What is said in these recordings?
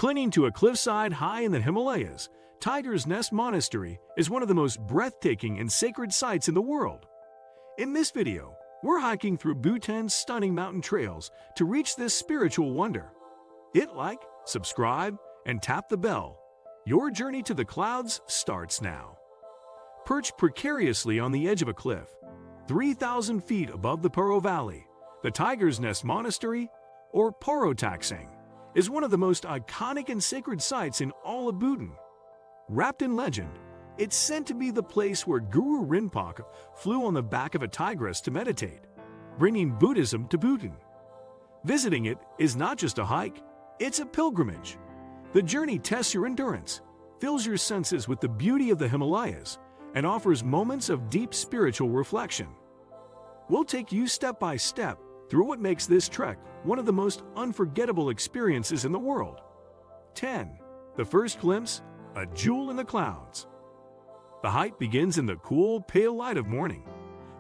Clinging to a cliffside high in the Himalayas, Tiger's Nest Monastery is one of the most breathtaking and sacred sights in the world. In this video, we're hiking through Bhutan's stunning mountain trails to reach this spiritual wonder. Hit like, subscribe, and tap the bell. Your journey to the clouds starts now. Perched precariously on the edge of a cliff, 3,000 feet above the Paro Valley, the Tiger's Nest Monastery, or Paro, is one of the most iconic and sacred sites in all of Bhutan. Wrapped in legend, it's said to be the place where Guru Rinpoche flew on the back of a tigress to meditate, bringing Buddhism to Bhutan. Visiting it is not just a hike, it's a pilgrimage. The journey tests your endurance, fills your senses with the beauty of the Himalayas, and offers moments of deep spiritual reflection. We'll take you step by step through what makes this trek one of the most unforgettable experiences in the world. 10. The first glimpse, a jewel in the clouds. The hike begins in the cool, pale light of morning.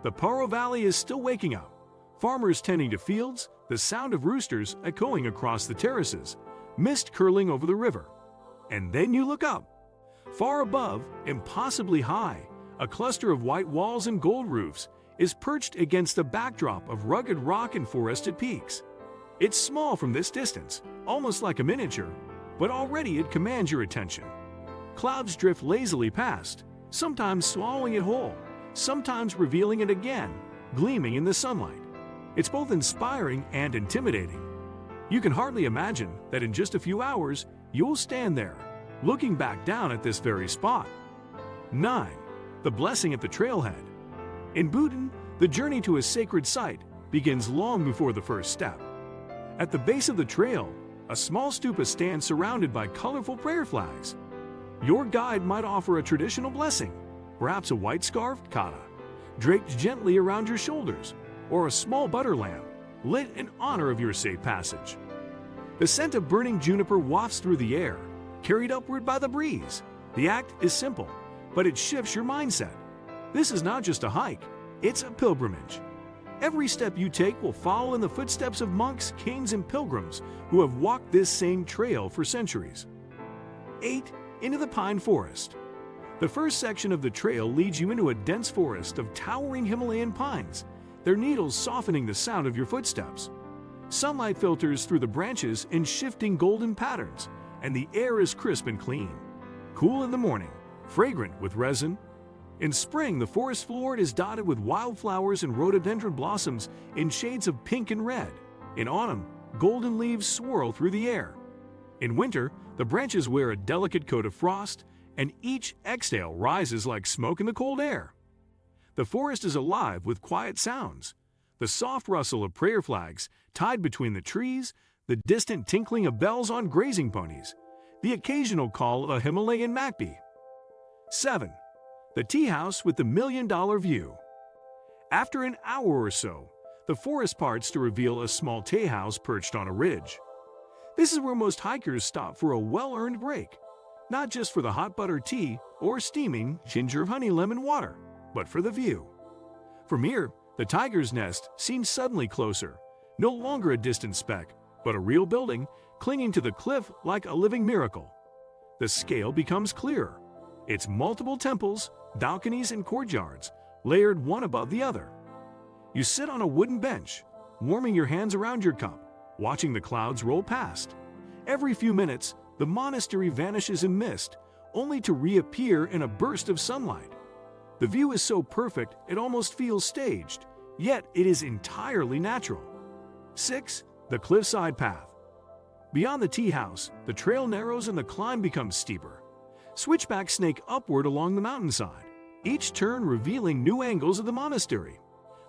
The Paro Valley is still waking up. Farmers tending to fields, the sound of roosters echoing across the terraces, mist curling over the river. And then you look up. Far above, impossibly high, a cluster of white walls and gold roofs is perched against a backdrop of rugged rock and forested peaks. It's small from this distance, almost like a miniature, but already it commands your attention. Clouds drift lazily past, sometimes swallowing it whole, sometimes revealing it again, gleaming in the sunlight. It's both inspiring and intimidating. You can hardly imagine that in just a few hours, you'll stand there, looking back down at this very spot. 9. The blessing at the trailhead. In Bhutan, the journey to a sacred site begins long before the first step. At the base of the trail, a small stupa stands surrounded by colorful prayer flags. Your guide might offer a traditional blessing, perhaps a white scarf, kata, draped gently around your shoulders, or a small butter lamp, lit in honor of your safe passage. The scent of burning juniper wafts through the air, carried upward by the breeze. The act is simple, but it shifts your mindset. This is not just a hike, it's a pilgrimage. Every step you take will follow in the footsteps of monks, kings, and pilgrims who have walked this same trail for centuries. 8. Into the pine forest. The first section of the trail leads you into a dense forest of towering Himalayan pines, their needles softening the sound of your footsteps. Sunlight filters through the branches in shifting golden patterns, and the air is crisp and clean. Cool in the morning, fragrant with resin. In spring, the forest floor is dotted with wildflowers and rhododendron blossoms in shades of pink and red. In autumn, golden leaves swirl through the air. In winter, the branches wear a delicate coat of frost, and each exhale rises like smoke in the cold air. The forest is alive with quiet sounds. The soft rustle of prayer flags tied between the trees, the distant tinkling of bells on grazing ponies, the occasional call of a Himalayan makpi. 7. The tea house with the million-dollar view. After an hour or so, the forest parts to reveal a small tea house perched on a ridge. This is where most hikers stop for a well-earned break, not just for the hot butter tea or steaming ginger honey lemon water, but for the view. From here, the Tiger's Nest seems suddenly closer, no longer a distant speck, but a real building clinging to the cliff like a living miracle. The scale becomes clearer. It's multiple temples, balconies, and courtyards, layered one above the other. You sit on a wooden bench, warming your hands around your cup, watching the clouds roll past. Every few minutes, the monastery vanishes in mist, only to reappear in a burst of sunlight. The view is so perfect it almost feels staged, yet it is entirely natural. 6. The cliffside path. Beyond the tea house, the trail narrows and the climb becomes steeper. Switchbacks snake upward along the mountainside, each turn revealing new angles of the monastery.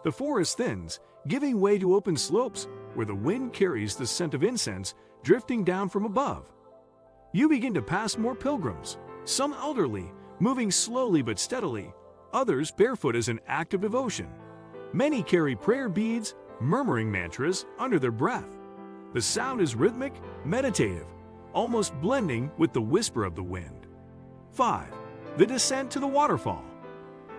The forest thins, giving way to open slopes where the wind carries the scent of incense drifting down from above. You begin to pass more pilgrims, some elderly, moving slowly but steadily, others barefoot as an act of devotion. Many carry prayer beads, murmuring mantras under their breath. The sound is rhythmic, meditative, almost blending with the whisper of the wind. 5. The descent to the waterfall.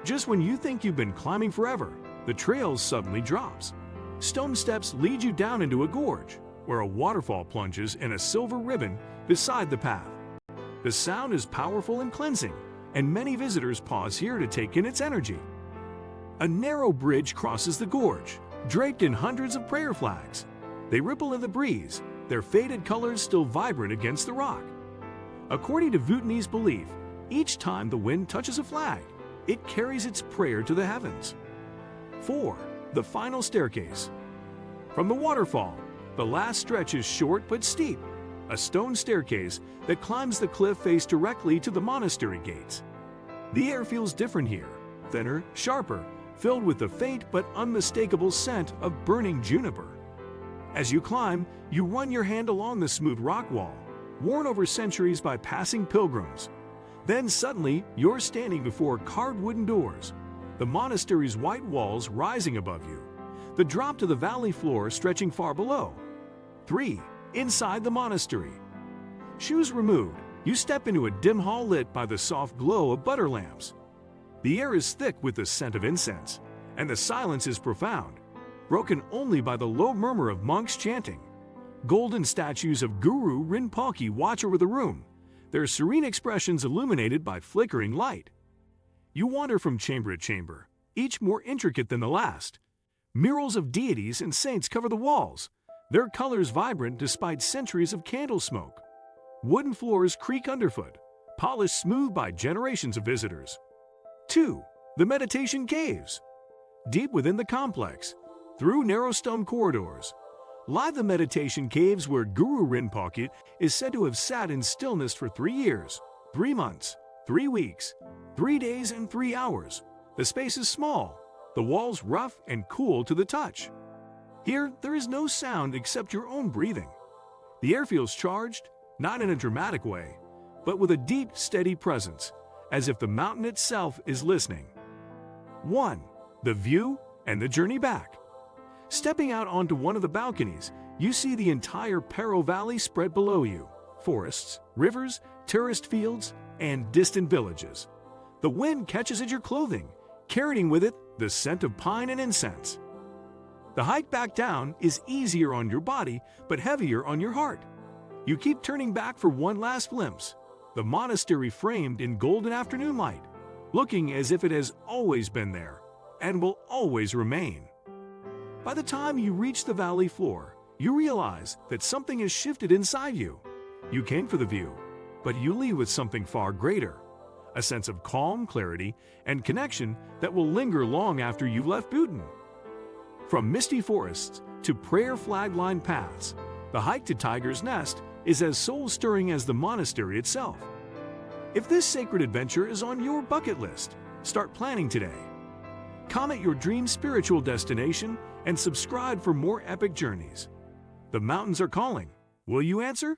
Just when you think you've been climbing forever, the trail suddenly drops. Stone steps lead you down into a gorge, where a waterfall plunges in a silver ribbon beside the path. The sound is powerful and cleansing, and many visitors pause here to take in its energy. A narrow bridge crosses the gorge, draped in hundreds of prayer flags. They ripple in the breeze, their faded colors still vibrant against the rock. According to Bhutanese belief, each time the wind touches a flag, it carries its prayer to the heavens. 4. The final staircase. From the waterfall, the last stretch is short but steep, a stone staircase that climbs the cliff face directly to the monastery gates. The air feels different here, thinner, sharper, filled with the faint but unmistakable scent of burning juniper. As you climb, you run your hand along the smooth rock wall, worn over centuries by passing pilgrims. Then suddenly, you're standing before carved wooden doors, the monastery's white walls rising above you, the drop to the valley floor stretching far below. 3. Inside the monastery. Shoes removed, you step into a dim hall lit by the soft glow of butter lamps. The air is thick with the scent of incense, and the silence is profound, broken only by the low murmur of monks chanting. Golden statues of Guru Rinpoche watch over the room, their serene expressions illuminated by flickering light. You wander from chamber to chamber, each more intricate than the last. Murals of deities and saints cover the walls, their colors vibrant despite centuries of candle smoke. Wooden floors creak underfoot, polished smooth by generations of visitors. 2. The meditation caves. Deep within the complex, through narrow stone corridors, lie the meditation caves where Guru Rinpoche is said to have sat in stillness for 3 years, 3 months, 3 weeks, 3 days, and 3 hours. The space is small, the walls rough and cool to the touch. Here, there is no sound except your own breathing. The air feels charged, not in a dramatic way, but with a deep, steady presence, as if the mountain itself is listening. 1. The view and the journey back. Stepping out onto one of the balconies, you see the entire Paro Valley spread below you. Forests, rivers, tourist fields, and distant villages. The wind catches at your clothing, carrying with it the scent of pine and incense. The hike back down is easier on your body, but heavier on your heart. You keep turning back for one last glimpse, the monastery framed in golden afternoon light, looking as if it has always been there and will always remain. By the time you reach the valley floor, you realize that something has shifted inside you. You came for the view, but you leave with something far greater, a sense of calm, clarity, and connection that will linger long after you've left Bhutan. From misty forests to prayer flag-lined paths, the hike to Tiger's Nest is as soul-stirring as the monastery itself. If this sacred adventure is on your bucket list, start planning today. Comment your dream spiritual destination and subscribe for more epic journeys. The mountains are calling. Will you answer?